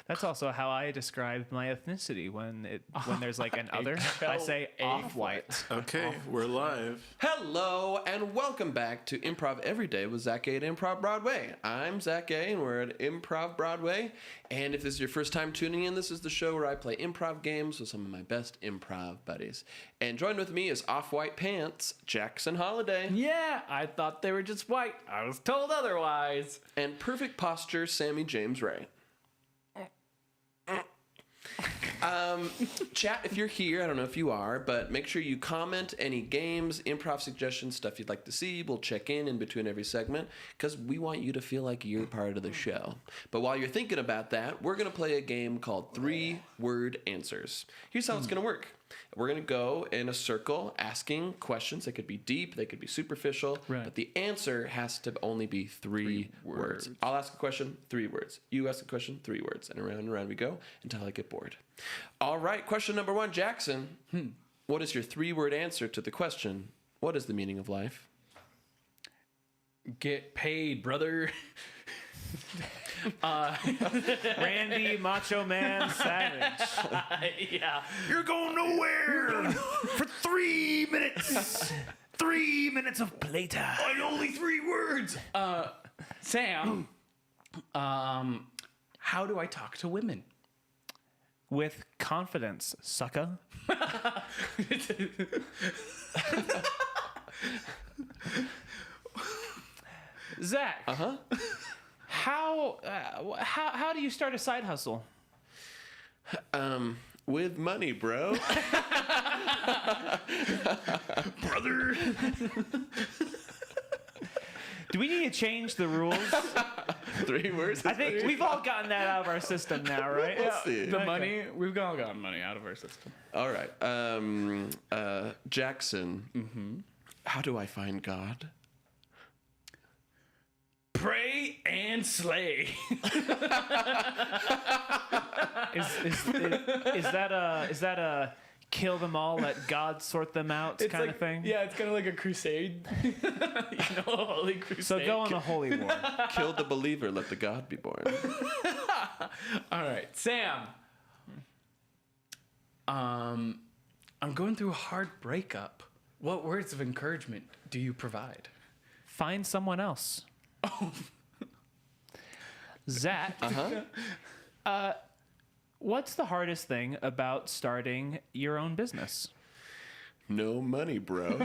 That's also how I describe my ethnicity when there's like an other. I say off-white. Okay, we're live. Hello and welcome back to Improv Every Day with Zach A at Improv Broadway. I'm Zach A and we're at Improv Broadway. And if this is your first time tuning in, this is the show where I play improv games with some of my best improv buddies. And joined with me is Off-White Pants, Jackson Holladay. Yeah, I thought they were just white. I was told otherwise. And Perfect Posture, Sammy James Ray. Chat if you're here. I don't know if you are, but make sure you comment any games, improv suggestions, stuff you'd like to see. We'll check in between every segment because we want you to feel like you're part of the show. But while you're thinking about that, we're going to play a game called 3-Word Answers. Here's how it's going to work. We're going to go in a circle asking questions. They could be deep, they could be superficial, but the answer has to only be three words. I'll ask a question, 3 words. You ask a question, 3 words. And around we go until I get bored. All right, question number 1, Jackson. What is your 3-word answer to the question, what is the meaning of life? Get paid, brother. Randy Macho Man Savage. Yeah. You're going nowhere for 3 minutes. 3 minutes of playtime. And only 3 words. Sam, how do I talk to women? With confidence, sucker. Zach. How do you start a side hustle? With money, bro. Brother. Do we need to change the rules? 3 words? I think we've all gotten that out of our system now, right? Let's see. The money, we've all gotten money out of our system. All right. Jackson, how do I find God? Pray and slay. Is that a kill them all, let God sort them out kind of thing? Yeah, it's kind of like a crusade. A holy crusade. So go on the holy war. Kill the believer, let the God be born. All right, Sam. I'm going through a hard breakup. What words of encouragement do you provide? Find someone else. Zach, what's the hardest thing about starting your own business? No money, bro.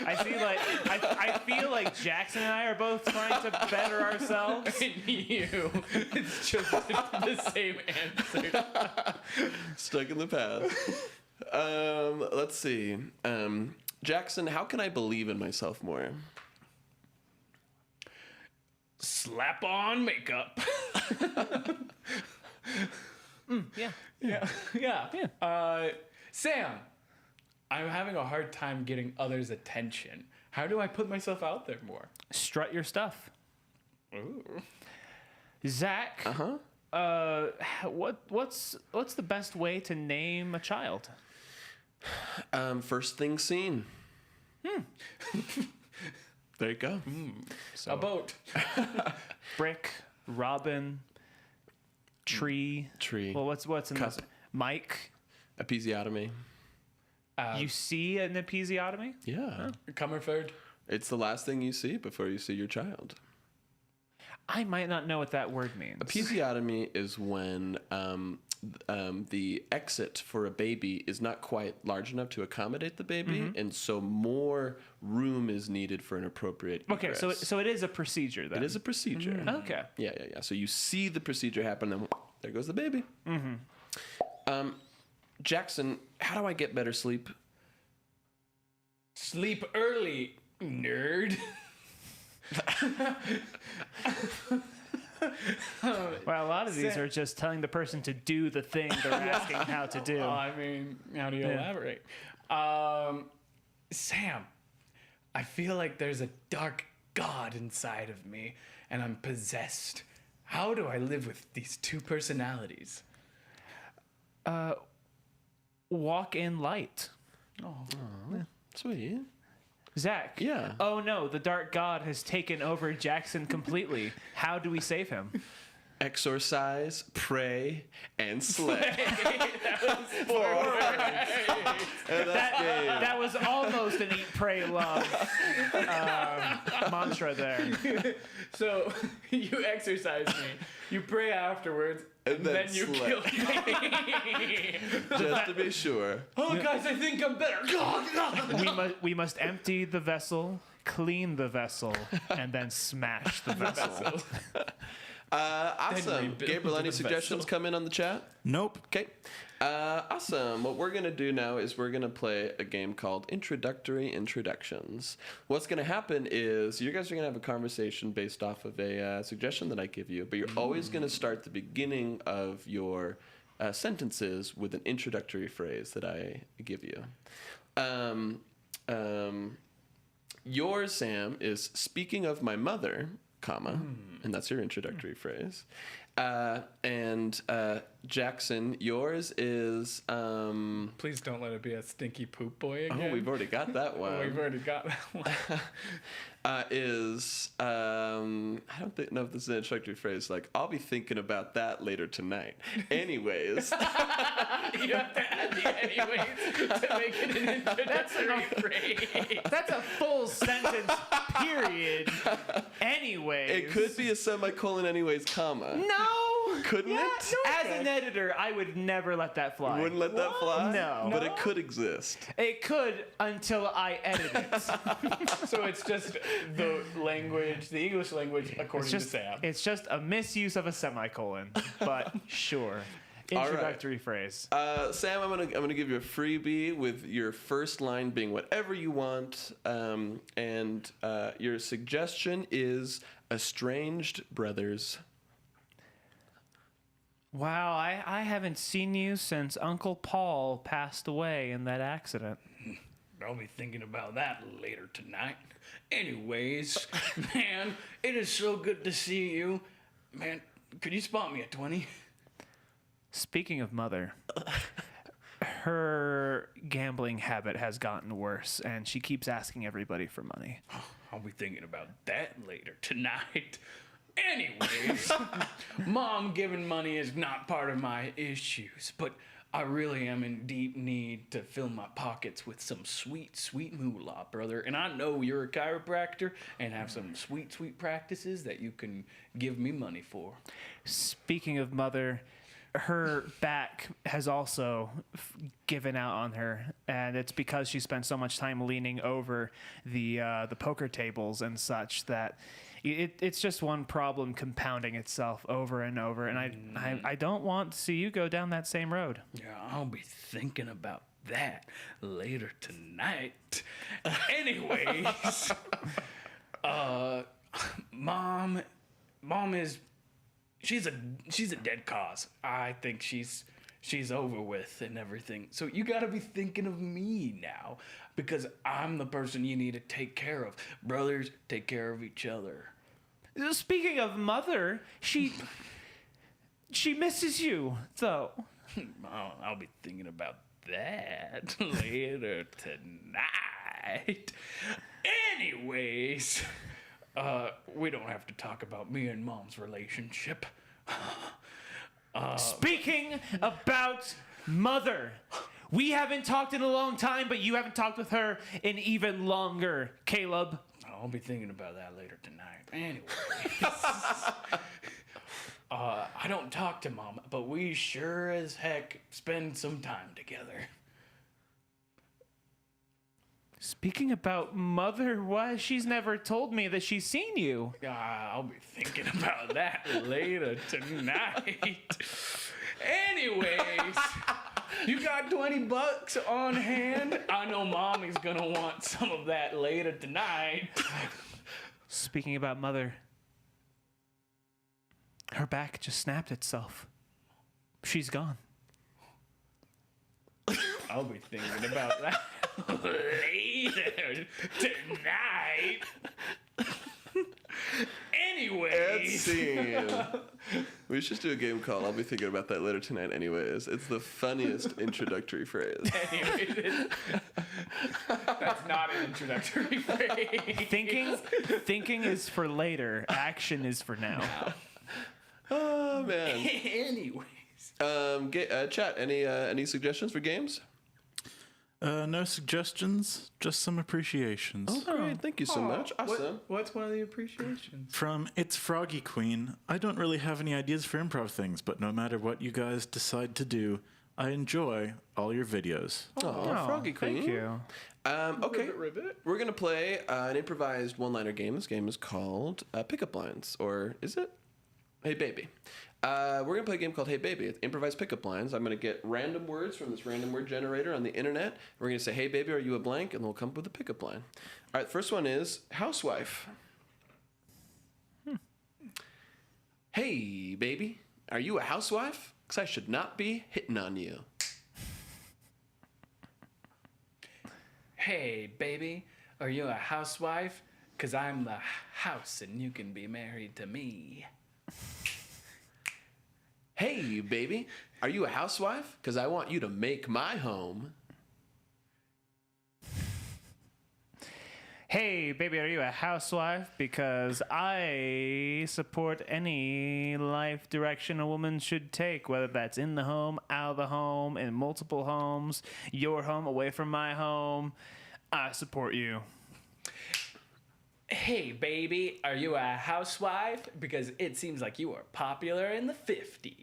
I feel like Jackson and I are both trying to better ourselves. And you. It's just the same answer. Stuck in the past. Let's see. Jackson, how can I believe in myself more? Slap on makeup. Yeah. Sam, I'm having a hard time getting others' attention. How do I put myself out there more? Strut your stuff. Ooh. Zach, what's the best way to name a child? First thing seen. There you go. A boat. Brick, Robin, Tree. Well, what's in Cup. this? Mike. Episiotomy. You see an episiotomy? Yeah. Comerford. It's the last thing you see before you see your child. I might not know what that word means. Episiotomy is when the exit for a baby is not quite large enough to accommodate the baby, and so more room is needed for an appropriate egress. Okay, so it is a procedure then. It is a procedure. Okay. Yeah. So you see the procedure happen, and there goes the baby. Jackson, how do I get better sleep? Sleep early, nerd. Well, a lot of these are just telling the person to do the thing they're asking how to do. I mean, how do you elaborate? Sam, I feel like there's a dark god inside of me, and I'm possessed. How do I live with these 2 personalities? Walk in light. Oh, sweet. Zach. Yeah. Oh no, the dark god has taken over Jackson completely. How do we save him? Exorcise, pray, and slay. That was almost an eat, pray, love mantra there. So you exercise me, you pray afterwards, and then you slay. kill me. Just to be sure. Oh, guys, I think I'm better. We must empty the vessel, clean the vessel, and then smash the vessel. Awesome. rebuild Gabriel, any the suggestions vessel. come in on the chat? Nope. Okay. Awesome. What we're going to do now is we're going to play a game called Introductory Introductions. What's going to happen is you guys are going to have a conversation based off of a suggestion that I give you, but you're always going to start the beginning of your sentences with an introductory phrase that I give you. Yours, Sam, is speaking of my mother, comma, and that's your introductory phrase. And Jackson, yours is Please don't let it be a stinky poop boy again. oh, we've already got that one. We've already got that one. I don't know if this is an introductory phrase. Like, I'll be thinking about that later tonight. Anyways, You have to add the anyways to make it an introductory phrase. That's a full sentence, period. Anyways. it could be a semicolon. Anyways, comma. No! Couldn't it? As an editor, I would never let that fly. Wouldn't let that fly. No. But it could exist. It could until I edit it. So it's just the language, the English language, according to Sam. It's just a misuse of a semicolon, but sure. right. Introductory phrase. Sam, I'm gonna give you a freebie with your first line being whatever you want, and your suggestion is estranged brothers. Wow, I haven't seen you since Uncle Paul passed away in that accident. I'll be thinking about that later tonight. Anyways, man, it is so good to see you. Man, could you spot me a 20? Speaking of mother, her gambling habit has gotten worse, and she keeps asking everybody for money. I'll be thinking about that later tonight. Anyways, Mom giving money is not part of my issues, but I really am in deep need to fill my pockets with some sweet, sweet moolah, brother. And I know you're a chiropractor and have some sweet, sweet practices that you can give me money for. Speaking of mother, her back has also given out on her, and it's because she spent so much time leaning over the poker tables and such that it's just one problem compounding itself over and over. And I don't want to see you go down that same road. Yeah, I'll be thinking about that later tonight. Anyways, Mom is she's a dead cause. I think she's over with and everything. So you got to be thinking of me now because I'm the person you need to take care of. Brothers take care of each other. Speaking of mother, she misses you, though. I'll be thinking about that later tonight. Anyways, we don't have to talk about me and Mom's relationship. Speaking about mother, we haven't talked in a long time, but you haven't talked with her in even longer, Caleb. I'll be thinking about that later tonight. Anyways, I don't talk to Mom, but we sure as heck spend some time together. Speaking about mother, why she's never told me that she's seen you. I'll be thinking about that later tonight. Anyways, you got $20 on hand? I know Mommy's gonna want some of that later tonight. Speaking about mother, her back just snapped itself. She's gone. I'll be thinking about that later tonight. Anyways. Scene. We should do a game called I'll be thinking about that later tonight anyways. It's the funniest introductory phrase. Anyways. That's not an introductory phrase. Thinking is for later. Action is for now. Oh man. Anyways. Chat. Any suggestions for games? No suggestions, just some appreciations. Oh, great. Thank you so much. Awesome. What's one of the appreciations? From It's Froggy Queen, I don't really have any ideas for improv things, but no matter what you guys decide to do, I enjoy all your videos. Oh, Froggy Queen. Thank you. Okay. Ribbit. We're going to play an improvised one-liner game. This game is called Pickup Lines. Or is it? Hey, Baby. We're going to play a game called Hey Baby. It's improvised pickup lines. I'm going to get random words from this random word generator on the internet. We're going to say, hey baby, are you a blank? And then we'll come up with a pickup line. All right, the first one is housewife. Hey baby, are you a housewife? Because I should not be hitting on you. Hey, baby, are you a housewife? Because I'm the house and you can be married to me. Hey baby, are you a housewife? Because I want you to make my home. Hey, baby, are you a housewife? Because I support any life direction a woman should take, whether that's in the home, out of the home, in multiple homes, your home, away from my home. I support you. Hey, baby, are you a housewife? Because it seems like you are popular in the 50s.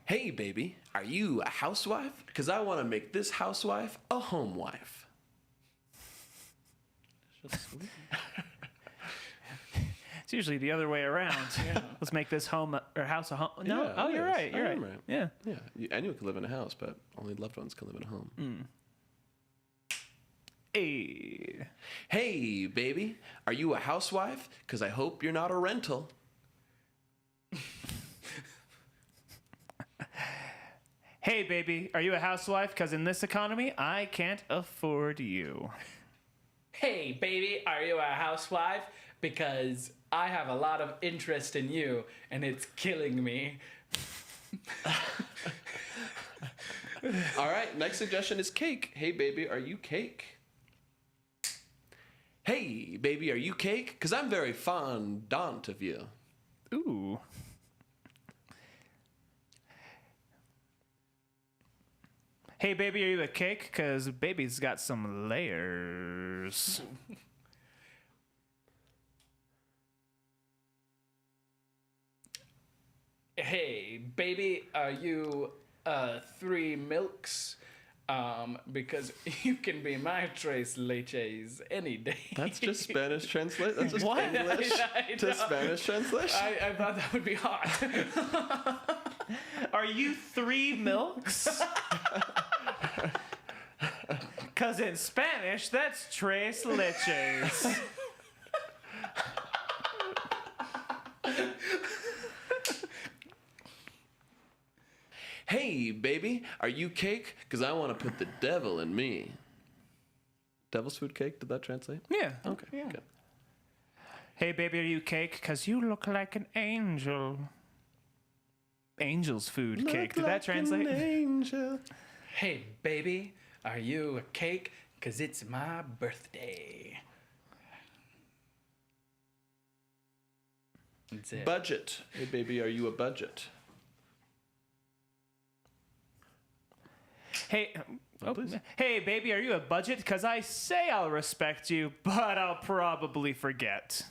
Hey baby, are you a housewife? Because I want to make this housewife a home wife. It's usually the other way around. Let's make this home or house a home. No, Yeah, oh, it you're is. right. You're I am right. right. Yeah. Yeah, anyone can live in a house, but only loved ones can live in a home. Hey. Hey, baby, are you a housewife? Because I hope you're not a rental. Hey, baby, are you a housewife? Because in this economy, I can't afford you. Hey, baby, are you a housewife? Because I have a lot of interest in you and it's killing me. All right, next suggestion is cake. Hey, baby, are you cake? Hey, baby, are you cake? Because I'm very fondant of you. Ooh. Hey, baby, are you a cake? Because baby's got some layers. Hey, baby, are you 3 milks? Because you can be my tres leches any day. That's just Spanish translate. That's just What? English I to know. Spanish translation. I thought that would be hot. Are you 3 milks? Because in Spanish, that's tres leches. Hey, baby, are you cake? Because I want to put the devil in me. Devil's food cake? Did that translate? Yeah. Okay, good. Hey, baby, are you cake? Because you look like an angel. Angel's food cake. Did that translate? An angel. Hey, baby, are you a cake? Because it's my birthday. That's it. Budget. Hey, baby, are you a budget? Hey, please. hey, baby, are you a budget? Because I say I'll respect you, but I'll probably forget.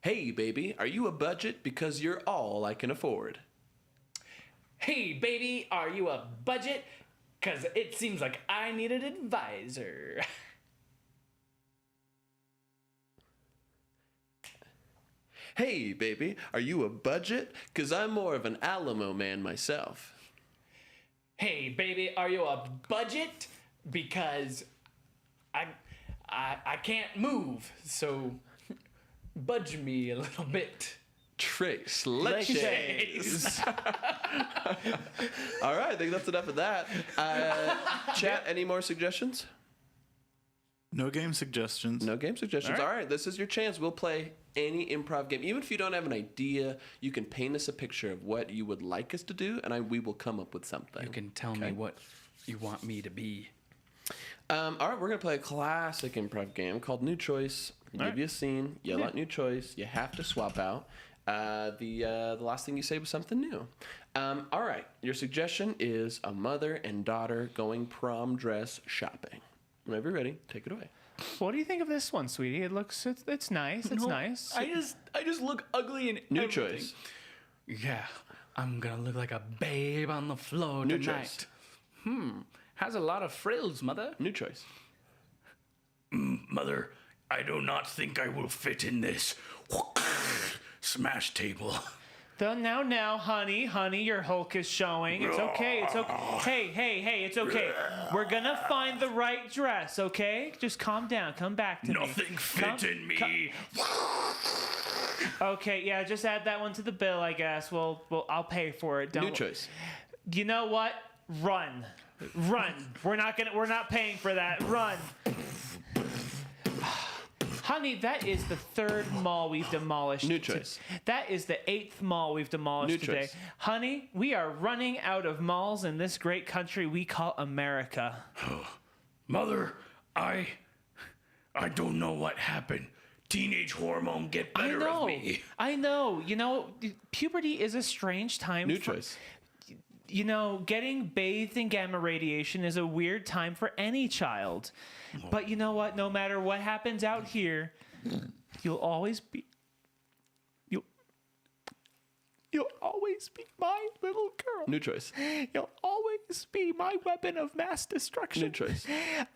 Hey, baby, are you a budget? Because you're all I can afford. Hey, baby, are you a budget? Because it seems like I need an advisor. Hey, baby, are you a budget? Because I'm more of an Alamo man myself. Hey, baby, are you a budget? Because I can't move, so budge me a little bit. Trace leches. All right, I think that's enough of that. Chat, any more suggestions? No game suggestions. No game suggestions. All right, this is your chance. We'll play any improv game. Even if you don't have an idea, you can paint us a picture of what you would like us to do, and we will come up with something. You can tell me what you want me to be. All right, we're going to play a classic improv game called New Choice. I'll give you a scene, yell out new choice. You have to swap out. The last thing you say was something new. All right, your suggestion is a mother and daughter going prom dress shopping. Whenever you're ready, take it away. What do you think of this one, sweetie? It's nice. It's nice. I just look ugly in New everything. choice. Yeah, I'm gonna look like a babe on the floor New tonight. choice. Has a lot of frills, mother. New choice. Mother, I do not think I will fit in this smash table. Now, honey, your Hulk is showing. It's okay. Hey, it's okay. We're gonna find the right dress, okay? Just calm down. Come back to me. Nothing fit in me. Okay, yeah, just add that one to the bill, I guess. Well, I'll pay for it. New choice. You know what? Run. We're not paying for that. Run. Honey, that is the third mall we've demolished. New choice. That is the 8th mall we've demolished New today. choice. Honey, we are running out of malls in this great country we call America. Mother, I don't know what happened. Teenage hormone get better of me. I know. You know, puberty is a strange time. New choice. You know, getting bathed in gamma radiation is a weird time for any child. But you know what? No matter what happens out here, you'll always be my little girl. New choice. You'll always be my weapon of mass destruction. New choice.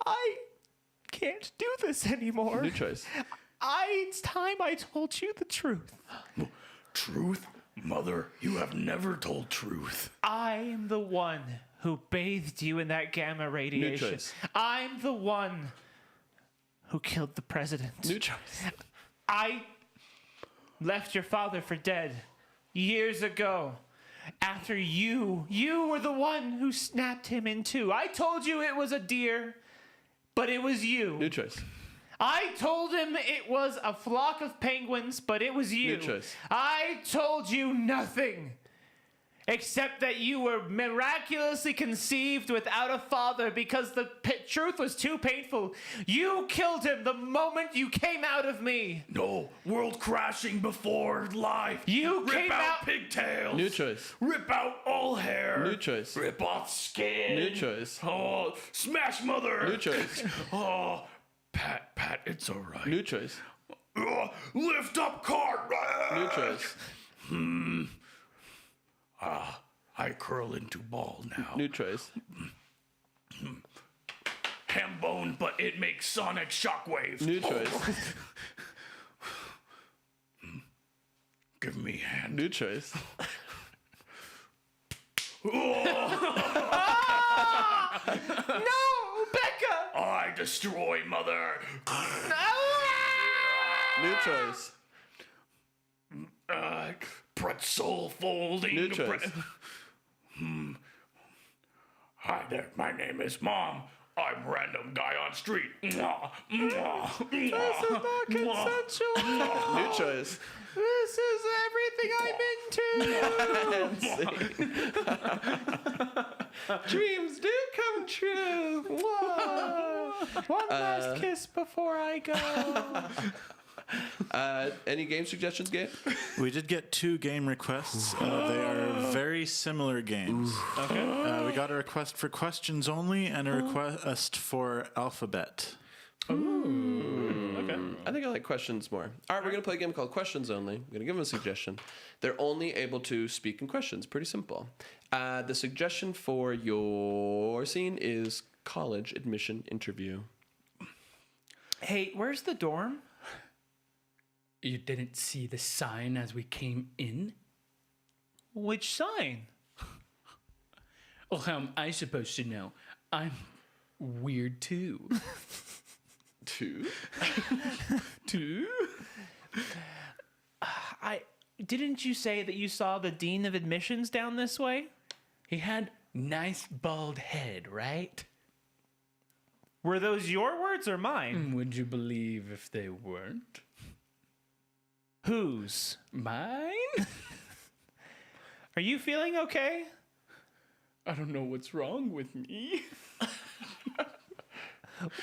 I can't do this anymore. New choice. It's time I told you the truth. Truth? Mother, you have never told truth. I'm the one who bathed you in that gamma radiation. choice. I'm the one who killed the president. New choice. I left your father for dead years ago. After you were the one who snapped him in two. I told you it was a deer, but it was you. New choice. I told him it was a flock of penguins, but it was you. New choice. I told you nothing. Except that you were miraculously conceived without a father because the truth was too painful. You killed him the moment you came out of me. No, world crashing before life. You Rip came out out- pigtails. New choice. Rip out all hair. New choice. Rip off skin. New choice. Oh, smash mother. New choice. Oh, Pat, it's all right. New choice. Lift up cart. New choice. I curl into ball now. New choice. Ham bone, but it makes sonic shockwaves. New choice. Give me hand. New choice. No, Becca! I destroy mother. New choice. Pretzel folding. New choice. Hi there, my name is Mom. I'm random guy on street. Mwah, mwah, mwah, Consensual. New choice. This is everything I'm into. Dreams do come true. Whoa. One last kiss before I go. Any game suggestions, Gabe? We did get 2 game requests. They are very similar games. Okay. We got a request for questions only and a request for alphabet. Okay. I think I like questions more. All right, we're going to play a game called Questions Only. I'm going to give them a suggestion. They're only able to speak in questions. Pretty simple. The suggestion for your scene is college admission interview. Hey, where's the dorm? You didn't see the sign as we came in? Which sign? Well, how am I supposed to know? I'm weird too. Two. Didn't you say that you saw the dean of admissions down this way? He had nice bald head, right? Were those your words or mine? Would you believe if they weren't? Whose? Mine? Are you feeling okay? I don't know what's wrong with me.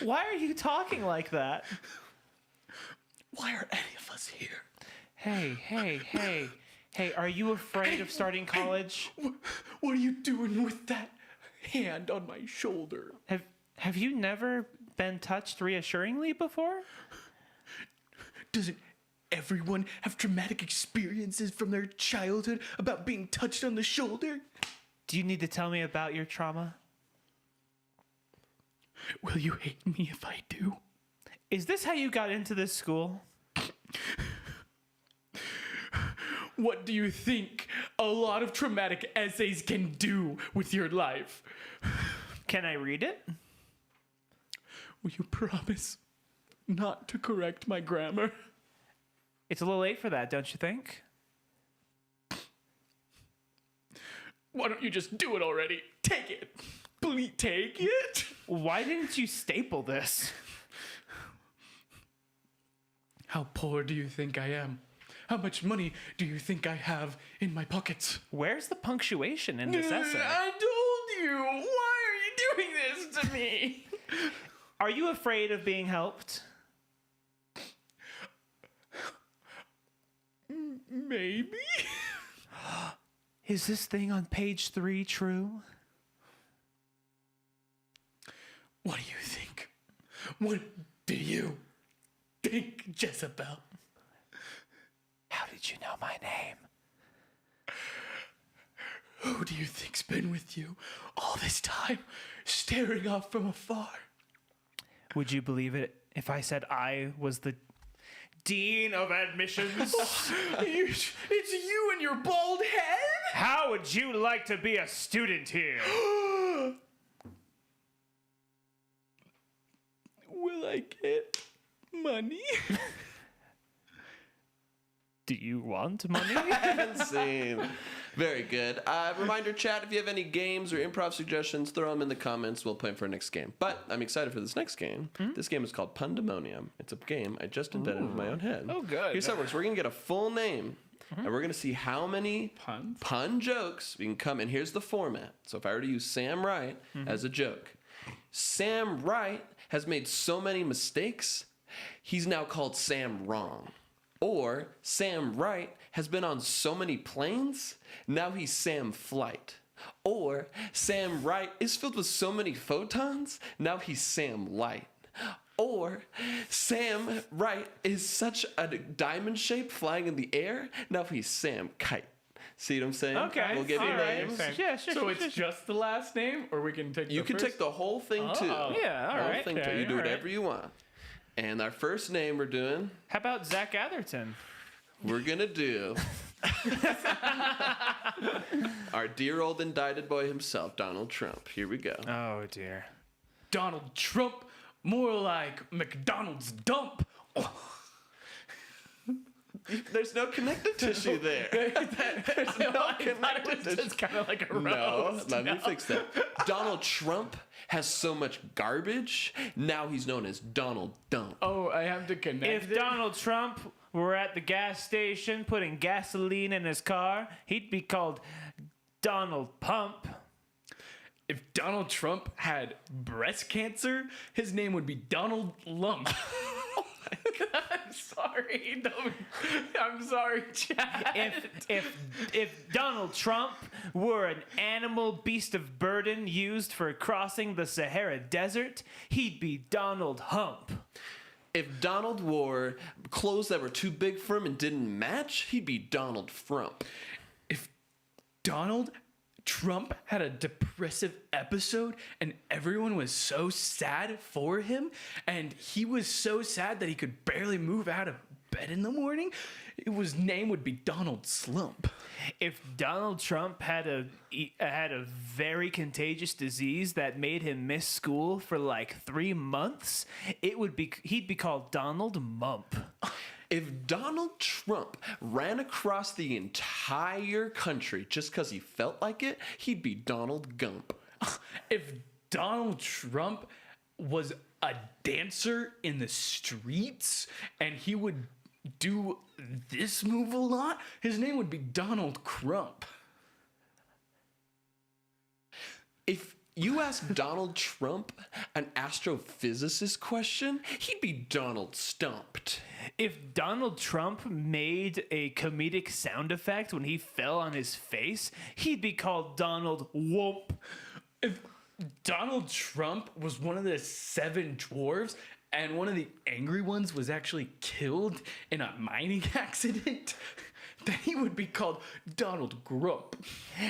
Why are you talking like that? Why are any of us here? Hey, are you afraid of starting college? What are you doing with that hand on my shoulder? Have you never been touched reassuringly before? Doesn't everyone have traumatic experiences from their childhood about being touched on the shoulder? Do you need to tell me about your trauma? Will you hate me if I do? Is this how you got into this school? What do you think a lot of traumatic essays can do with your life? Can I read it? Will you promise not to correct my grammar? It's a little late for that, don't you think? Why don't you just do it already? Take it. Please take it. Why didn't you staple this? How poor do you think I am? How much money do you think I have in my pockets? Where's the punctuation in this essay? I told you. Why are you doing this to me? Are you afraid of being helped? Maybe. Is this thing on page 3 true? What do you think? What do you think, Jezebel? How did you know my name? Who do you think's been with you all this time, staring off from afar? Would you believe it if I said I was the dean of admissions? It's you and your bald head? How would you like to be a student here? Will I get money? Do you want money? Insane. Very good. Reminder, chat, if you have any games or improv suggestions, throw them in the comments. We'll play them for our next game. But I'm excited for this next game. This game is called Pundemonium. It's a game I just invented in my own head. Oh, good. Here's how it works. We're going to get a full name, and we're going to see how many pun jokes we can come in. Here's the format. So if I were to use Sam Wright as a joke, Sam Wright has made so many mistakes, he's now called Sam Wrong. Or Sam Wright has been on so many planes, now he's Sam Flight. Or Sam Wright is filled with so many photons, now he's Sam Light. Or Sam Wright is such a diamond shape flying in the air, now he's Sam Kite. See what I'm saying? Okay. We'll give you all right. names. Yeah, sure. So it's just the last name, or we can take You can take the whole thing too. Yeah, all The whole right. thing too. Okay, You do all right. whatever you want. And our first name we're doing, How about Zach Atherton? we're gonna do our dear old indicted boy himself, Donald Trump. Here we go. Oh, dear. Donald Trump, more like McDonald's dump. There's no connective tissue there. There's no connective tissue. It's kind of like a No, roast. let me fix that. Donald Trump has so much garbage, now he's known as Donald Dump. Oh, I have to connect If it? Donald Trump were at the gas station putting gasoline in his car, he'd be called Donald Pump. If Donald Trump had breast cancer, his name would be Donald Lump. I'm sorry. I'm sorry, Chad. If Donald Trump were an animal beast of burden used for crossing the Sahara Desert, he'd be Donald Hump. If Donald wore clothes that were too big for him and didn't match, he'd be Donald Frump. If Donald Trump had a depressive episode and everyone was so sad for him and he was so sad that he could barely move out of bed in the morning, his name would be Donald Slump. If Donald Trump had a very contagious disease that made him miss school for like 3 months, he'd be called Donald Mump. If Donald Trump ran across the entire country just because he felt like it, he'd be Donald Gump. If Donald Trump was a dancer in the streets and he would do this move a lot, his name would be Donald Crump. If You ask Donald Trump an astrophysicist question, he'd be Donald Stumped. If Donald Trump made a comedic sound effect when he fell on his face, he'd be called Donald Whoop. If Donald Trump was one of the 7 dwarves and one of the angry ones was actually killed in a mining accident, then he would be called Donald Grump.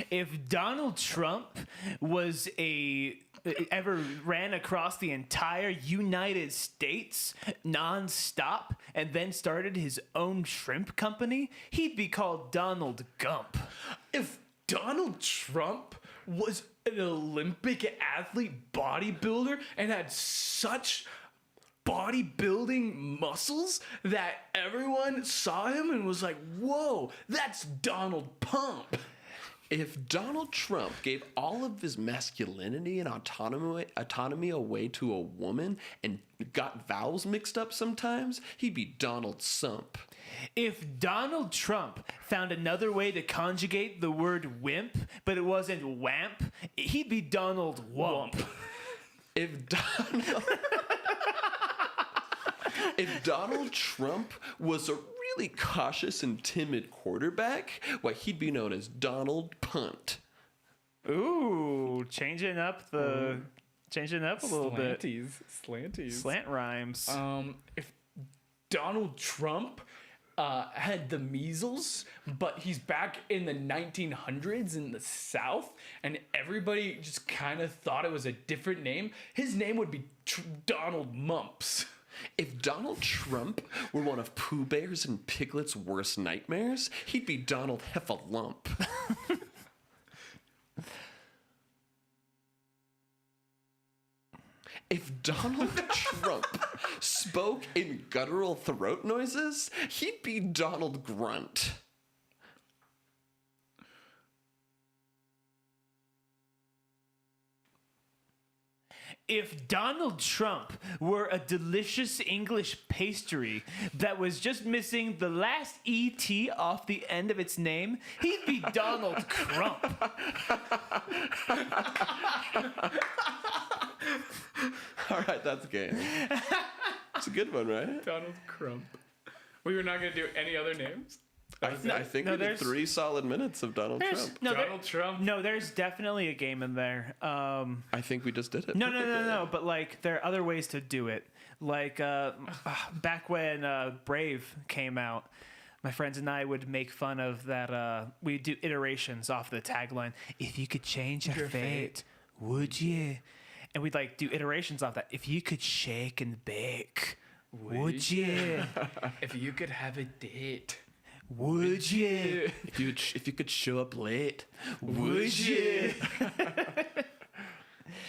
If Donald Trump was ever ran across the entire United States nonstop and then started his own shrimp company, he'd be called Donald Gump. If Donald Trump was an Olympic athlete bodybuilder and had such bodybuilding muscles that everyone saw him and was like, whoa, that's Donald Pump. If Donald Trump gave all of his masculinity and autonomy away to a woman and got vowels mixed up sometimes, he'd be Donald Sump. If Donald Trump found another way to conjugate the word wimp, but it wasn't wamp, he'd be Donald Wump. If Donald Trump was a really cautious and timid quarterback, well, he'd be known as Donald Punt. Ooh, changing up a little bit. Slanties. Slant rhymes. If Donald Trump had the measles, but he's back in the 1900s in the South, and everybody just kind of thought it was a different name, his name would be Donald Mumps. If Donald Trump were one of Pooh Bear's and Piglet's worst nightmares, he'd be Donald Heffalump. If Donald Trump spoke in guttural throat noises, he'd be Donald Grunt. If Donald Trump were a delicious English pastry that was just missing the last ET off the end of its name, he'd be Donald Crump. All right, that's game. It's a good one, right? Donald Crump. We were not going to do any other names? I think we did 3 solid minutes of Donald Trump. Donald Trump. No, there's definitely a game in there. I think we just did it. No. But like, there are other ways to do it. Like back when Brave came out, my friends and I would make fun of that. We'd do iterations off the tagline. If you could change your fate, would you? And we'd like do iterations off that. If you could shake and bake, would you? If you could have a date, would you? If you could show up late, Would you?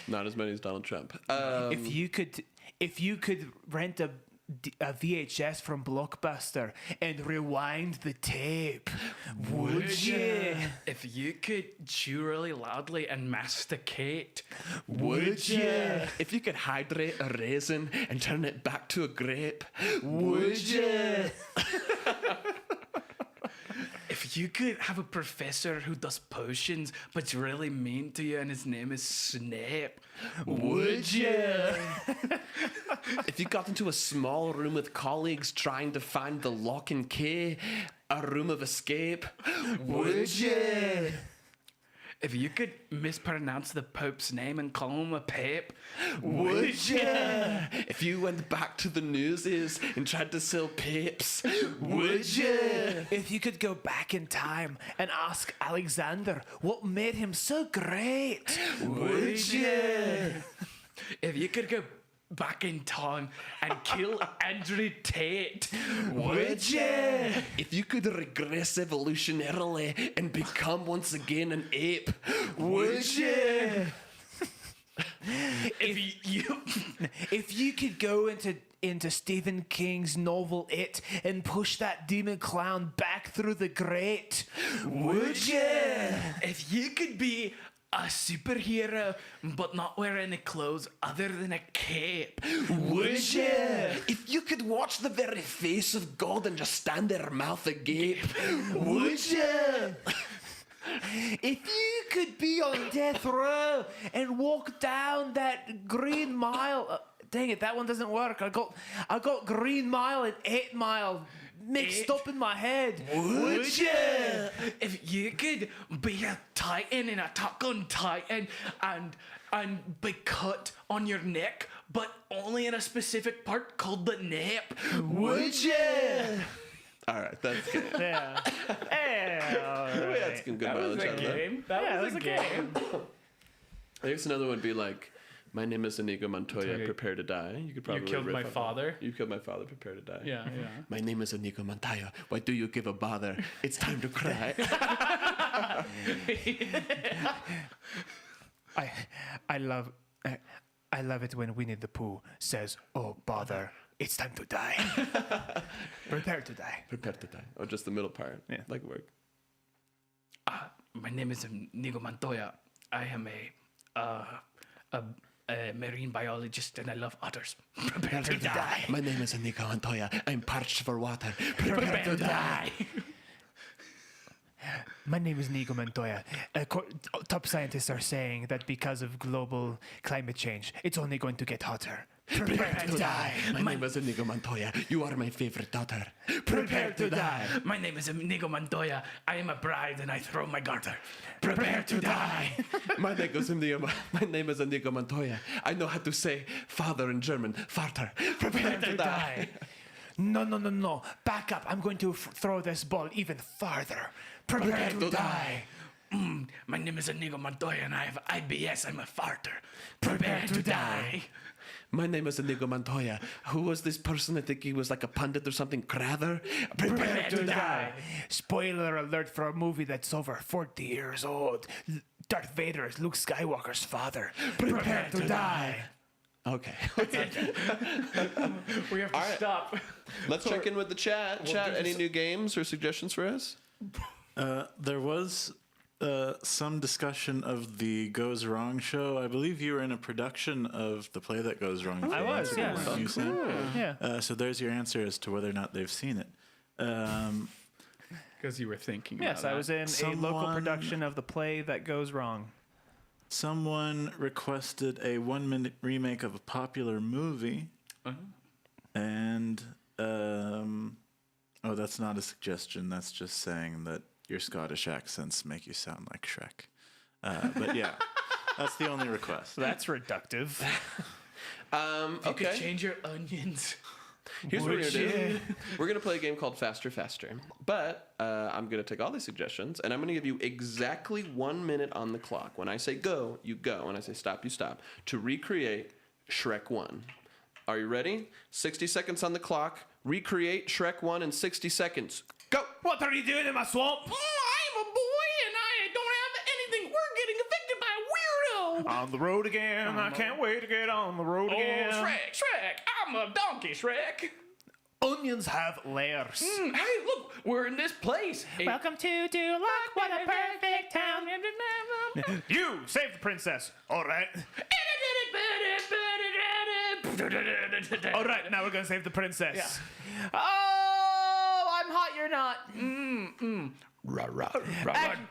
Not as many as Donald Trump. If you could rent a VHS from Blockbuster and rewind the tape, would you? if you could chew really loudly and masticate, Would you? If you could hydrate a raisin and turn it back to a grape, Would you? if you could have a professor who does potions but's really mean to you and his name is Snape, Would you? if you got into a small room with colleagues trying to find the lock and key, a room of escape, would you? if you could mispronounce the Pope's name and call him a pape, Would you? If you went back to the newsies and tried to sell papes, would you? If you could go back in time and ask Alexander what made him so great, Would you? if you could go back in time and kill Andrew Tate, Would you? If you could regress evolutionarily and become once again an ape, would you? If you could go into Stephen King's novel It and push that demon clown back through the grate, would you? if you could be a superhero but not wear any clothes other than a cape, Would you? If you could watch the very face of God and just stand there mouth agape, would you? If you could be on death row and walk down that Green Mile, dang it, that one doesn't work. I got Green Mile and 8 Mile mixed up in my head. Would you? If you could be a titan in Attack on Titan and be cut on your neck, but only in a specific part called the nape, would you? All right, that's good. Yeah. Hey, all We right. had some good That was mileage a on that. game. That was a game. I guess another one would be like, my name is Inigo Montoya, prepare to die. You could probably killed riff my on that. father. You killed my father, prepare to die. Yeah. My name is Inigo Montoya. Why do you give a bother? It's time to cry. I love it when Winnie the Pooh says, "Oh bother, it's time to die." Prepare to die. Prepare to die. Or just the middle part. Yeah. Like work. My name is Inigo Montoya. I am a marine biologist and I love otters. Prepare to die. My name is Inigo Montoya. I'm parched for water. Prepare to die. My name is Inigo Montoya. Top scientists are saying that because of global climate change, it's only going to get hotter. Prepare to die. My name is Inigo Montoya. You are my favorite daughter. Prepare to die. My name is Inigo Montoya. I am a bride and I throw my garter. Prepare to die. My name is Inigo Montoya. I know how to say father in German. Vater. Prepare to die. No. Back up. I'm going to throw this ball even farther. Prepare to die. My name is Inigo Montoya and I have IBS. I'm a farter. Prepare to die. My name is Inigo Montoya. Who was this person? I think he was like a pundit or something. Crather. Prepare to die. Spoiler alert for a movie that's over 40 years old. Darth Vader is Luke Skywalker's father. Prepare to die. Okay. We have to stop. Let's check in with the chat. Chat, any new games or suggestions for us? There was some discussion of the Goes Wrong show. I believe you were in a production of the play that Goes Wrong. I was, yeah. Weren't you, Sam? Yeah. So there's your answer as to whether or not they've seen it. Because you were thinking Yes, about I was in a local Someone- production of the play that Goes Wrong. Someone requested a 1-minute remake of a popular movie. And, that's not a suggestion. That's just saying that your Scottish accents make you sound like Shrek. But yeah, that's the only request. That's reductive. You could Okay. change your onions. Here's what we're going to do. We're going to play a game called Faster, Faster. But I'm going to take all these suggestions, and I'm going to give you exactly 1 minute on the clock. When I say go, you go. When I say stop, you stop. To recreate Shrek 1. Are you ready? 60 seconds on the clock. Recreate Shrek 1 in 60 seconds. Go! What are you doing in my swamp? I'm a boy and I don't have anything. We're getting evicted by a weirdo. On the road again. I can't wait to get on the road again. Oh, Shrek. I'm a donkey, Shrek. Onions have layers. Hey, look, we're in this place. Welcome to Duloc, what a perfect town. You save the princess. All right. All right, now we're going to save the princess. Yeah. Oh, I'm hot, you're not.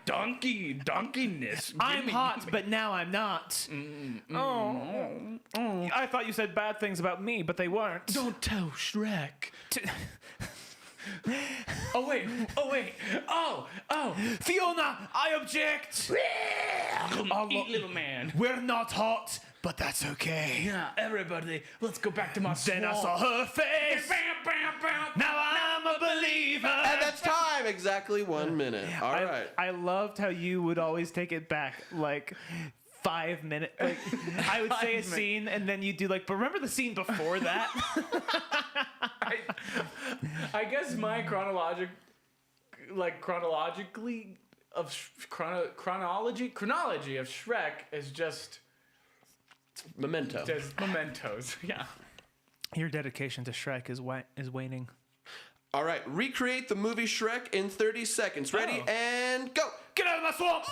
Donkeyness. I'm hot, but now I'm not. I thought you said bad things about me, but they weren't. Don't tell Shrek. Oh, wait. Oh. Fiona, I object. Eat, little man. We're not hot, but that's okay. Yeah, everybody, let's go back to my Then I saw her face. Now I'm a believer. And that's time! Exactly 1 minute. All right. I loved how you would always take it back like 5 minutes. Like, I would say a scene, and then you do like, but remember the scene before that? I guess my chronology of Shrek is just Memento. mementos. Yeah. Your dedication to Shrek is waning. All right. Recreate the movie Shrek in 30 seconds. Ready? Oh. And go! Get out of my swamp!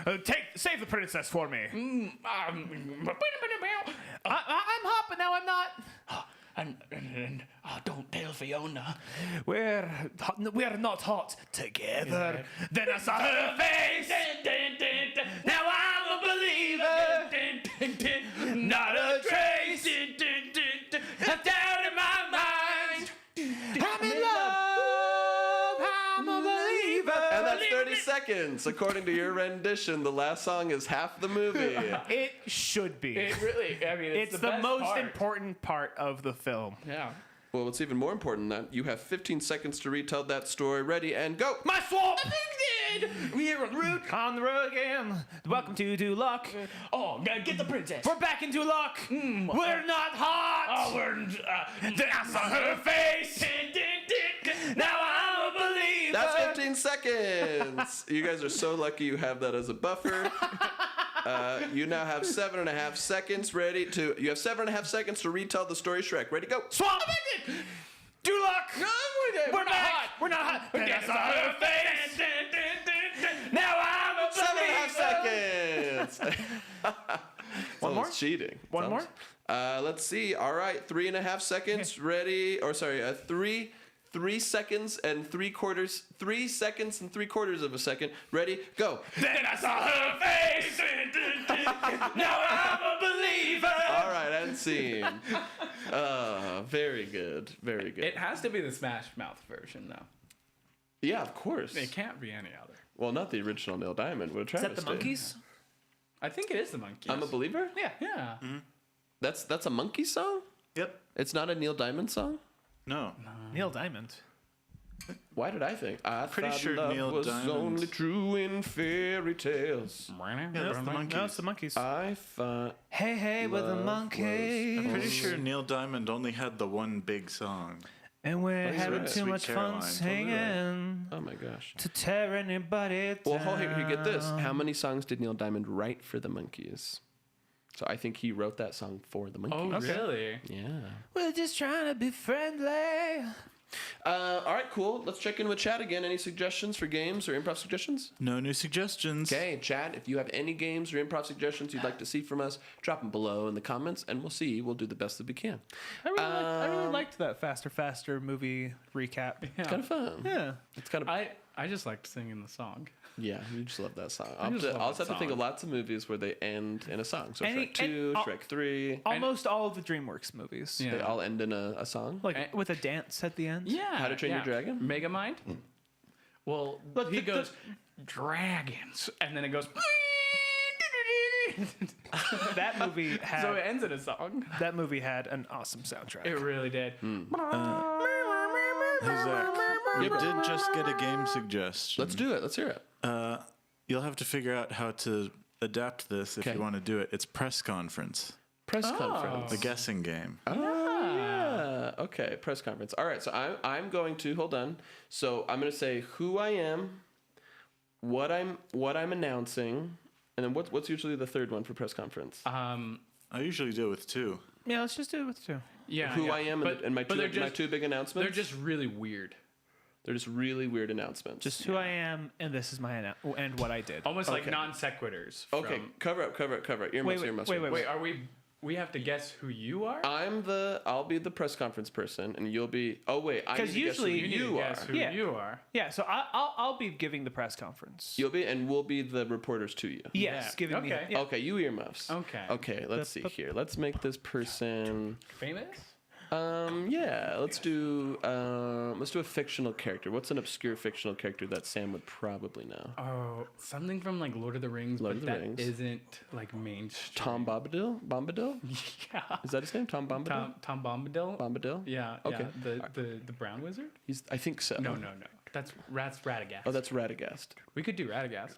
Evicted. Save the princess for me. Mm, I'm hot, but now I'm not. and don't tell Fiona. We're not hot together. Then I saw her face. Now I'm a believer. Not a trace of doubt in my mind. I'm in love. I'm a believer. And that's 30 seconds. According to your rendition, the last song is half the movie. It should be. It really, I mean, It's the best most part. important part of the film. Yeah. Well, what's even more important than that, you have 15 seconds to retell that story. Ready and go. My swamp! We're on the road. On the road again. Welcome to Duloc. Oh, get the princess. We're back in Duloc. We're not hot. Oh, we're. Then I saw her face. Now I'm a believer. That's 15 seconds. You guys are so lucky you have that as a buffer. You now have 7.5 seconds ready to. You have 7.5 seconds to retell the story. Shrek, ready, go. Swamp! Duloc! We're back! hot. We're not hot! Then I saw her face! Now I'm a 7.5 seconds. One more? Cheating. One more? Let's see. All right, 3.5 seconds. Ready? Or sorry, 3 seconds and 3/4. 3 seconds and 3/4 of a second. Ready? Go. Then I saw her face! Now I'm a believer! All right, and scene. Very good. Very good. It has to be the Smash Mouth version, though. Yeah, of course. It can't be any other. Well, not the original Neil Diamond. What a Is that the travesty. monkeys? I think it is the Monkeys. I'm a believer. Yeah. Yeah. That's a monkey song. Yep. It's not a Neil Diamond song. No. Neil Diamond. Why did I think? I Pretty thought sure love Neil was Diamond- only true in fairy tales. Yeah, that's the monkeys. No, it's the monkeys. I thought. Hey, hey, with the Love monkeys. I'm pretty sure Neil Diamond only had the one big song. And we're he's having right. too Sweet much Caroline, fun totally singing Oh my gosh. to tear anybody down. Well, here, get this. How many songs did Neil Diamond write for the Monkees? So I think he wrote that song for the Monkees. Oh, really? Yeah. We're just trying to be friendly. All right, cool. Let's check in with Chad again. Any suggestions for games or improv suggestions? No new suggestions. Okay, Chad, if you have any games or improv suggestions you'd like to see from us, drop them below in the comments, and we'll see. We'll do the best that we can. I really liked that Faster movie recap. It's kind of fun. Yeah. It's kind of I just liked singing the song. yeah. You just love that song. I just love I'll just that have to think song. of lots of movies where they end in a song. So Any- Shrek 2, and- Shrek 3, Almost all of the DreamWorks movies. Yeah. they all end in a song. Like with a dance at the end. Yeah. How to Train Your Dragon? Megamind? Well, Look, he the- goes, dragons. And then it goes, That movie had so it ends in a song. that movie had an awesome soundtrack. It really did. Hey, Zach, you did just get a game suggestion. Let's do it. Let's hear it. You'll have to figure out how to adapt this if Okay. you want to do it. It's press conference, Press conference. the guessing game. Yeah. Okay. Press conference. All right. So I'm going to hold on. So I'm going to say who I am, what I'm announcing, and then what's usually the third one for press conference. I usually do it with two. Yeah, let's just do it with two. Yeah. who yeah. I am and my two big announcements. They're just really weird. They're just really weird announcements. Just who I am, and this is my and what I did. Almost like Okay. non sequiturs. Okay. Cover up. Earmuffs. Earmuffs. wait. Wait, are we have to guess who you are? I'll be the press conference person, and you'll be. Oh wait, I need 'Cause to usually guess who need to you guess are. who Yeah. you are. Yeah, so I'll be giving the press conference. You'll be, and we'll be the reporters to you. Yes, Yeah. giving me. Okay. Yeah. Okay, you earmuffs. Okay. Okay, let's see here. Let's make this person. Famous? Yeah, let's do a fictional character. What's an obscure fictional character that Sam would probably know? Oh, something from like Lord of the Rings, Lord but of the that Rings. isn't like mainstream. Tom Bombadil? Bombadil? Yeah. Is that his name? Tom Bombadil? Tom Bombadil. Bombadil? Yeah. Okay. Yeah. The brown wizard. I think so. No. That's Radagast. Oh, that's Radagast. We could do Radagast.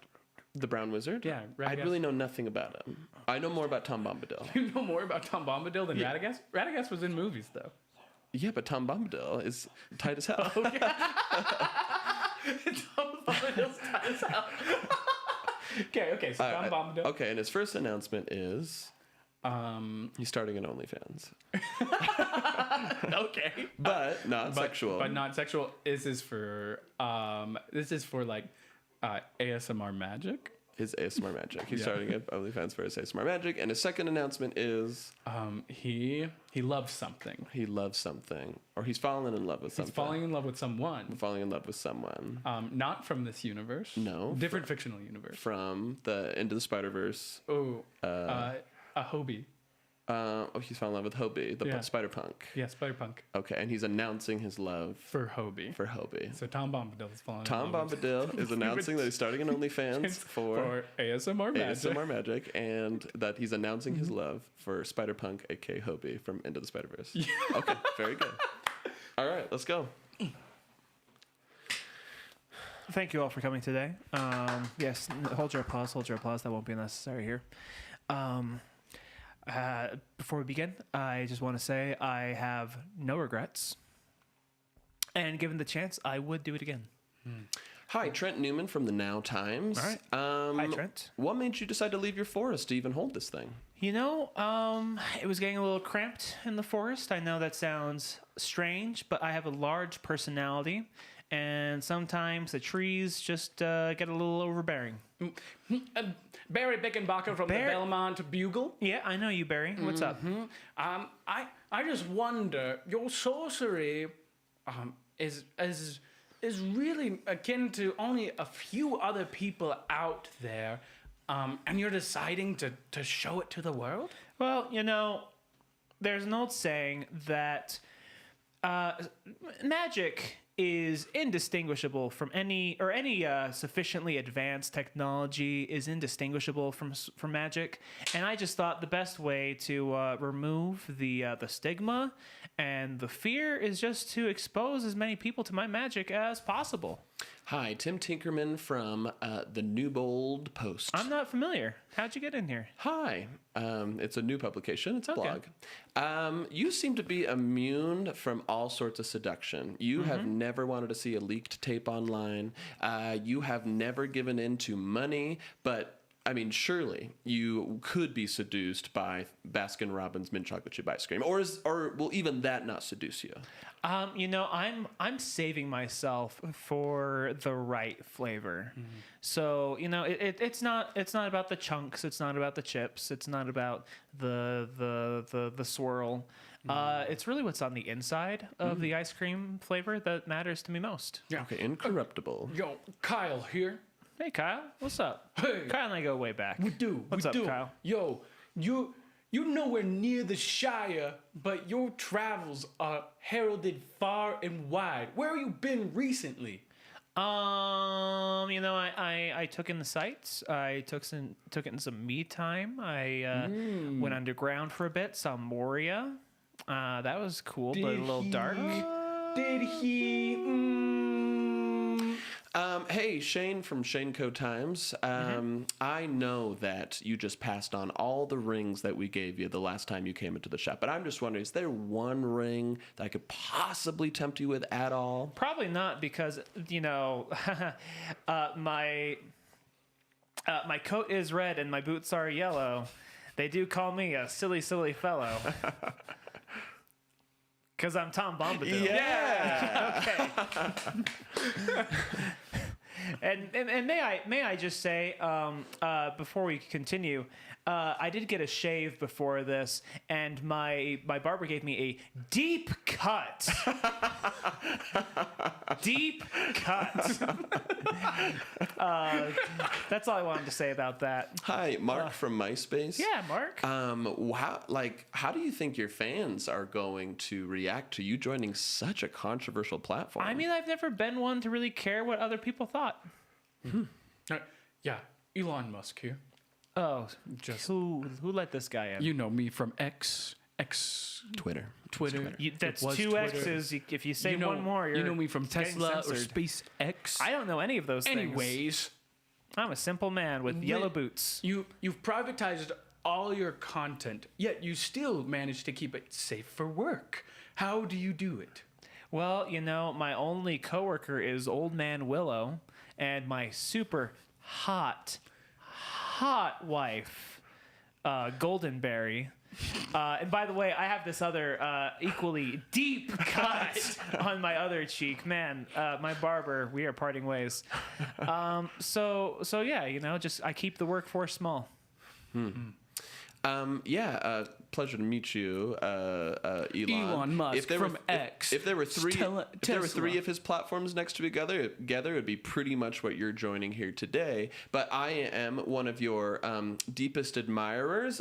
The Brown Wizard? Yeah, I Radagast. really know nothing about him. I know more about Tom Bombadil. You know more about Tom Bombadil than Radagast? Radagast was in movies though. Yeah, but Tom Bombadil is tight as hell. Tom Bombadil's tight as hell. Okay. So Tom Bombadil. Okay, and his first announcement is he's starting an OnlyFans. Okay. But not sexual. But not sexual. This is for like ASMR magic. his ASMR magic. He's starting at OnlyFans for his ASMR magic. And his second announcement is he loves something. he loves something, or he's fallen in love with something. He's falling in love with someone. Falling in love with someone Not from this universe. No. Different fictional universe. from the Into the Spider-Verse. Oh, a Hobie. He's fallen in love with Hobie, the Spider-Punk. Yeah, Spider-Punk. Okay, and he's announcing his love For Hobie. for Hobie. So Tom Bombadil is falling Tom in love with Bombadil is announcing that he's starting an OnlyFans for ASMR magic. ASMR magic, and that he's announcing his love for Spider-Punk, aka Hobie, from Into the Spider-Verse. Okay, very good. All right, let's go. Thank you all for coming today. Yes, hold your applause. That won't be necessary here. Before we begin, I just want to say I have no regrets. And given the chance, I would do it again. Hi, Trent Newman from the Now Times. All right. Hi, Trent. What made you decide to leave your forest to even hold this thing? You know, it was getting a little cramped in the forest. I know that sounds strange, but I have a large personality. And sometimes the trees just get a little overbearing. Barry Bickenbacker from the Belmont Bugle. Yeah, I know you, Barry. What's up? I just wonder, your sorcery is really akin to only a few other people out there, and you're deciding to show it to the world? Well, you know, there's an old saying that magic is indistinguishable from any sufficiently advanced technology is indistinguishable from magic, and I just thought the best way to remove the stigma and the fear is just to expose as many people to my magic as possible. Hi, Tim Tinkerman from the Newbold Post. I'm not familiar. How'd you get in here? Hi. It's a new publication. It's a Okay. blog. You seem to be immune from all sorts of seduction. You have never wanted to see a leaked tape online. You have never given in to money, but I mean, surely you could be seduced by Baskin Robbins mint chocolate chip ice cream, or will even that not seduce you? You know, I'm saving myself for the right flavor. So, you know, it's not about the chunks, it's not about the chips, it's not about the swirl. It's really what's on the inside of the ice cream flavor that matters to me most. Yeah. Okay, incorruptible. Yo, Kyle here. Hey, Kyle, what's up? Hey. Kyle and I go way back. We do. What's we up, do. Kyle? Yo, you're nowhere near the Shire, but your travels are heralded far and wide. Where have you been recently? You know, I took in the sights. I took in some me time. I went underground for a bit. Saw Moria. That was cool, but a little dark. Did he? Hey, Shane from Shane Co. Times. I know that you just passed on all the rings that we gave you the last time you came into the shop, but I'm just wondering, is there one ring that I could possibly tempt you with at all? Probably not, because, you know, my coat is red and my boots are yellow. They do call me a silly, silly fellow. Because I'm Tom Bombadil. Yeah. Okay. And may I just say, before we continue, I did get a shave before this, and my barber gave me a deep cut. Deep cut. That's all I wanted to say about that. Hi, Mark from MySpace. Yeah, Mark. How do you think your fans are going to react to you joining such a controversial platform? I mean, I've never been one to really care what other people thought. Yeah, Elon Musk here. Oh, just who let this guy in? You know me from X. Twitter. That's It was two Twitter. X's. If you say You know, one more, you know me from getting Tesla or censored. SpaceX. I don't know any of those things. Anyways, I'm a simple man with yellow boots. You've privatized all your content, yet you still manage to keep it safe for work. How do you do it? Well, you know, my only coworker is Old Man Willow, and my super hot wife, Goldenberry. And by the way, I have this other equally deep cut on my other cheek. Man, my barber, we are parting ways. So yeah, just I keep the workforce small. Pleasure to meet you, Elon. Elon Musk from X. If there were three, if there were three Tesla. of his platforms next to together, it would be pretty much what you're joining here today. But I am one of your deepest admirers.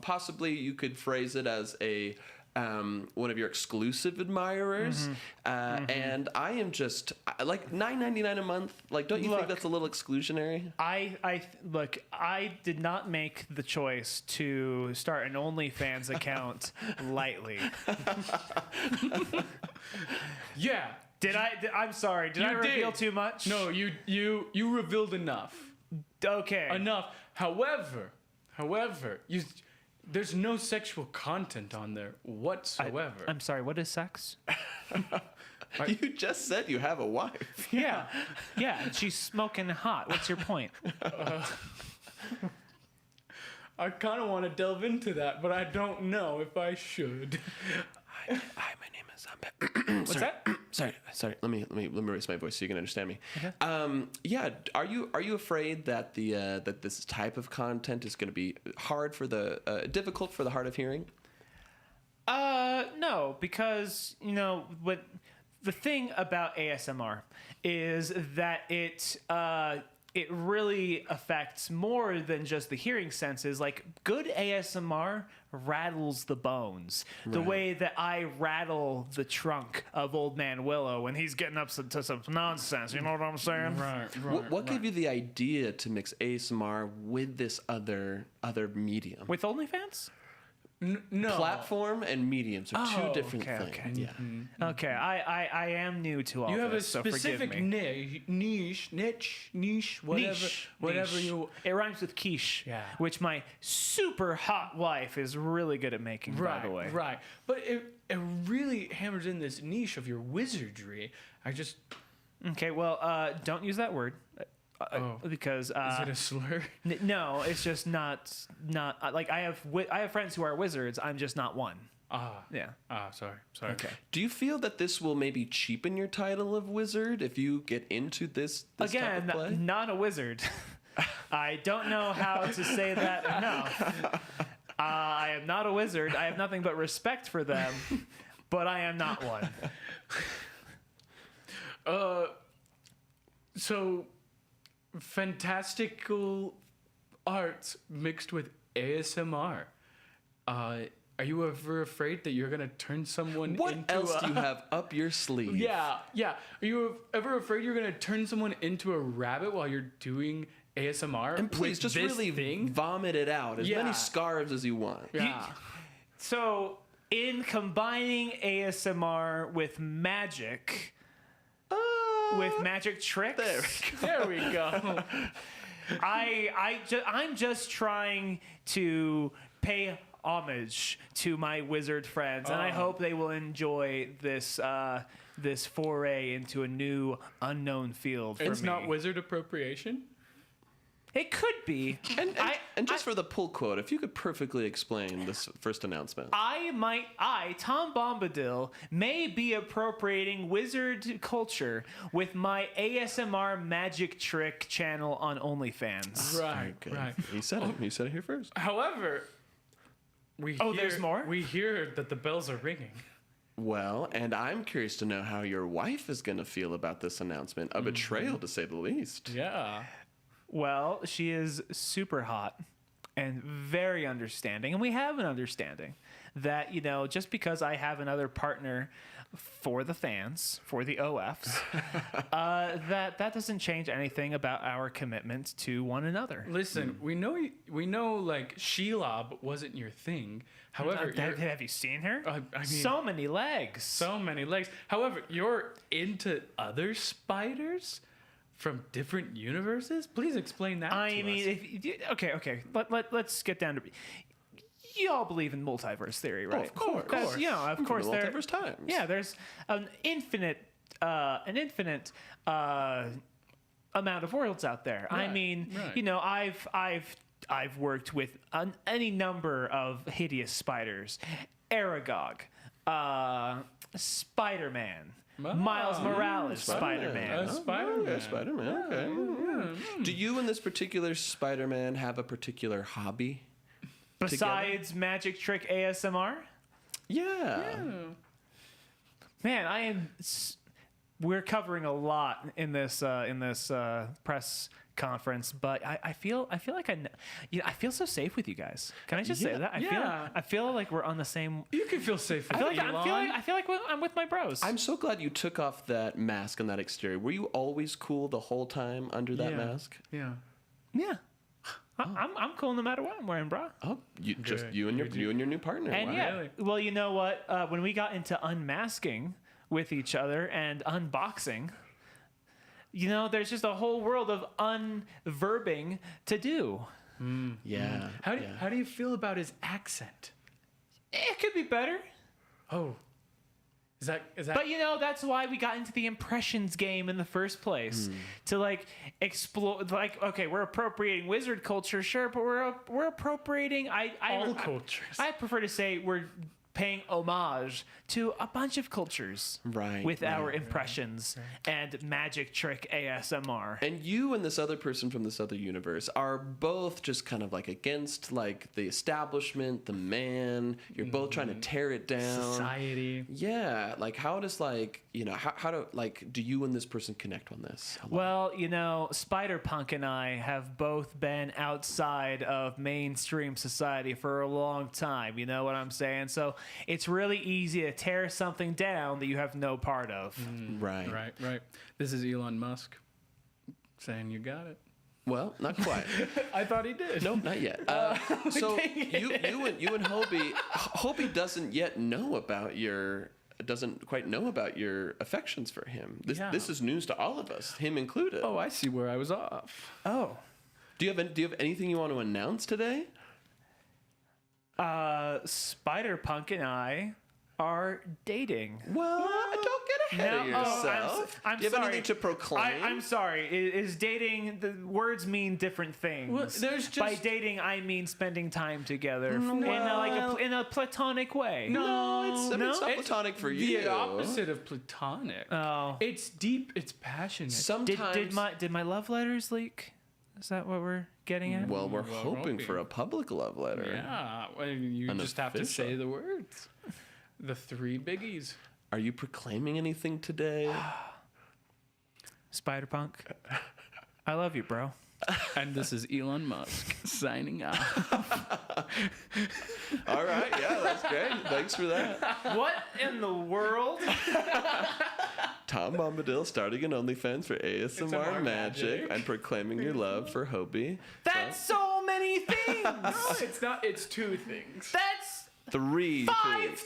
Possibly you could phrase it as a one of your exclusive admirers, and I am just like $9.99 a month. Like, don't you think that's a little exclusionary? Look, I did not make the choice to start an OnlyFans account lightly. Yeah. I'm sorry. Did I reveal too much? No, you revealed enough. Okay. Enough. However, there's no sexual content on there whatsoever. I'm sorry. What is sex? You just said you have a wife. Yeah. And she's smoking hot. What's your point? I kind of want to delve into that, but I don't know if I should. Hi, my name is What's that? Sorry. Let me raise my voice so you can understand me. Okay. Are you afraid that that this type of content is going to be difficult for the hard of hearing? No, because what the thing about ASMR is that it really affects more than just the hearing senses. Like, good ASMR rattles the bones. Right. The way that I rattle the trunk of Old Man Willow when he's getting up to some nonsense. You know what I'm saying? Right. What gave you the idea to mix ASMR with this other medium? With OnlyFans? No. Platform and mediums are two different things. Okay. Yeah. Mm-hmm. Okay, I am new to all this. You have a so specific niche, whatever you. It rhymes with quiche, Yeah. which my super hot wife is really good at making, by the way. Right. But it really hammers in this niche of your wizardry. Okay, well, don't use that word. Because is it a slur? No, it's just not like I have friends who are wizards. I'm just not one. Yeah. Sorry. Okay. Do you feel that this will maybe cheapen your title of wizard if you get into this Again, type of play? not a wizard. I don't know how to say that enough. I am not a wizard. I have nothing but respect for them, but I am not one. So fantastical arts mixed with ASMR. Are you ever afraid that you're gonna turn someone What into else do you have up your sleeve? Yeah. Are you ever afraid you're gonna turn someone into a rabbit while you're doing ASMR? And please, with just this really thing? vomit it out. As many scarves as you want. Yeah. So, in combining ASMR with magic, with magic tricks, There we go. I'm just trying to pay homage to my wizard friends, and I hope they will enjoy this this foray into a new unknown field for me. It's not wizard appropriation? It could be. And just for the pull quote, if you could perfectly explain this first announcement. Tom Bombadil, may be appropriating wizard culture with my ASMR magic trick channel on OnlyFans. Right. He said it. He said it here first. However, there's more? We hear that the bells are ringing. Well, and I'm curious to know how your wife is going to feel about this announcement. A betrayal, to say the least. Yeah. Well, she is super hot and very understanding. And we have an understanding that, just because I have another partner for the fans, for the OFs, that doesn't change anything about our commitment to one another. Listen, we know like Shelob wasn't your thing. However, have you seen her? I mean, so many legs. So many legs. However, you're into other spiders from different universes? Please explain that to us. Okay. Let's get down to... You all believe in multiverse theory, right? Of course. Of course. Multiverse times. Yeah, there's an infinite amount of worlds out there. Right, I mean, right. I've I've worked with any number of hideous spiders. Aragog, Spider-Man, Miles Morales, Spider-Man. Spider-Man. Spider-Man. Okay. Do you and this particular Spider-Man have a particular hobby? Besides magic trick ASMR? Yeah. Man, we're covering a lot in this press conference, but I feel like I feel so safe with you guys. Can I just say that? I feel like we're on the same. You can feel safe with I feel like I'm with my bros. I'm so glad you took off that mask and that exterior. Were you always cool the whole time under that mask? Yeah. Yeah. I'm cool no matter what I'm wearing, bro. Oh, you and your new partner. And Wow. yeah, well, you know what? When we got into unmasking with each other and unboxing, there's just a whole world of unverbing to do. Yeah. How do you feel about his accent? It could be better. Oh. Is that But that's why we got into the impressions game in the first place. To explore, okay, we're appropriating wizard culture, sure, but we're appropriating all cultures? I prefer to say we're paying homage to a bunch of cultures with our impressions and magic trick ASMR. And you and this other person from this other universe are both just kind of against the establishment, the man. You're both trying to tear it down. Society. Yeah, how does how do you and this person connect on this? Well, Spider-Punk and I have both been outside of mainstream society for a long time. You know what I'm saying? So it's really easy to tear something down that you have no part of. Right. This is Elon Musk saying you got it. Well, not quite. I thought he did. Nope, not yet. So you and Hobie doesn't yet know about doesn't quite know about your affections for him. This is news to all of us, him included. Oh, I see where I was off. Oh. Do you have anything you want to announce today? Spider-Punk and I are dating. Well, don't get ahead of yourself. I'm Do you have sorry. anything to proclaim? I'm sorry. Is dating, the words mean different things. Well, By dating, I mean spending time together in a platonic way. It's not platonic for you. The opposite of platonic. Oh. It's deep. It's passionate. Sometimes. Did my love letters leak? Is that what we're getting at? Well, we're hoping for a public love letter. Yeah. Well, you just have to say the words. The 3 biggies. Are you proclaiming anything today? Spider-Punk, I love you, bro. And this is Elon Musk signing off. All right. Yeah, that's great. Thanks for that. What in the world? Tom Bombadil starting an OnlyFans for ASMR Magic. Magic. I'm proclaiming your love for Hobie. That's so many things. No, it's not. It's 2 things. That's 3 5 things.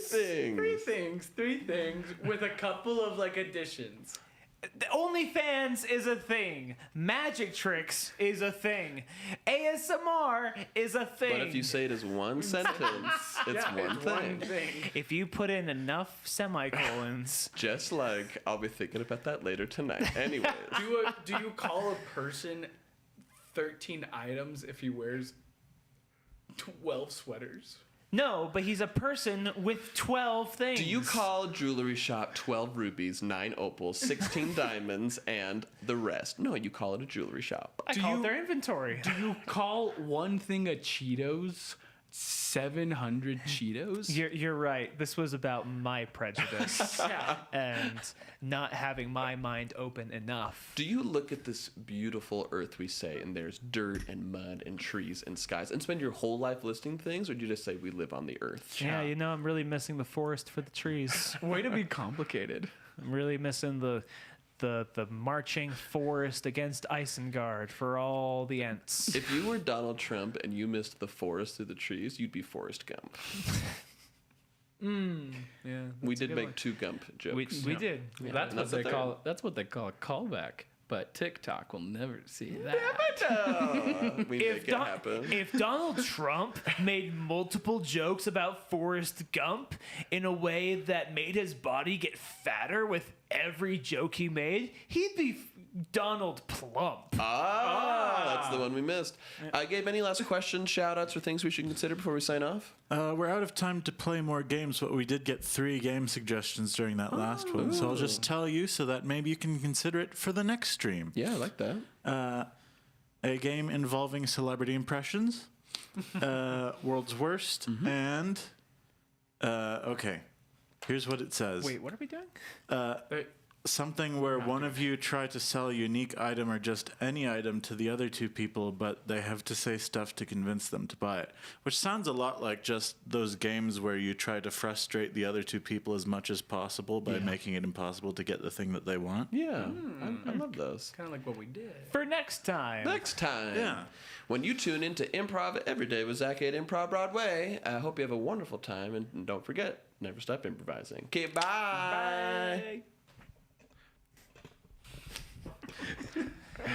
things. 3 things. 3 things with a couple of additions. OnlyFans is a thing. Magic tricks is a thing. ASMR is a thing. But if you say it as one sentence, it's one thing. If you put in enough semicolons. Just I'll be thinking about that later tonight. Anyways. Do you call a person 13 items if he wears 12 sweaters? No, but he's a person with 12 things. Do you call jewelry shop 12 rubies, 9 opals, 16 diamonds, and the rest? No, you call it a jewelry shop. I call it their inventory. Do you call one thing a Cheetos 700 Cheetos? You're right. This was about my prejudice and not having my mind open enough. Do you look at this beautiful earth we say, and there's dirt and mud and trees and skies, and spend your whole life listing things, or do you just say we live on the earth? Yeah, I'm really missing the forest for the trees. Way to be complicated. I'm really missing the marching forest against Isengard for all the Ents. If you were Donald Trump and you missed the forest through the trees, you'd be Forrest Gump. Yeah, we did make 2 Gump jokes. We did. Yeah, that's what they call a callback. but TikTok will never see that. We make it happen. If Donald Trump made multiple jokes about Forrest Gump in a way that made his body get fatter with every joke he made, he'd be Donald Plump. That's the one we missed. Gabe, any last questions, shout-outs, or things we should consider before we sign off? We're out of time to play more games, but we did get 3 game suggestions during that last one. So I'll just tell you so that maybe you can consider it for the next stream. Yeah, I like that. A game involving celebrity impressions, World's Worst, and... okay, here's what it says. Wait, what are we doing? Something where one of you try to sell a unique item or just any item to the other 2 people, but they have to say stuff to convince them to buy it. Which sounds a lot like just those games where you try to frustrate the other 2 people as much as possible by making it impossible to get the thing that they want. Yeah, I love those. Kind of like what we did. For next time. Next time. Yeah. When you tune into Improv Every Day with Zach at Improv Broadway, I hope you have a wonderful time, and don't forget, never stop improvising. Okay, bye. Bye.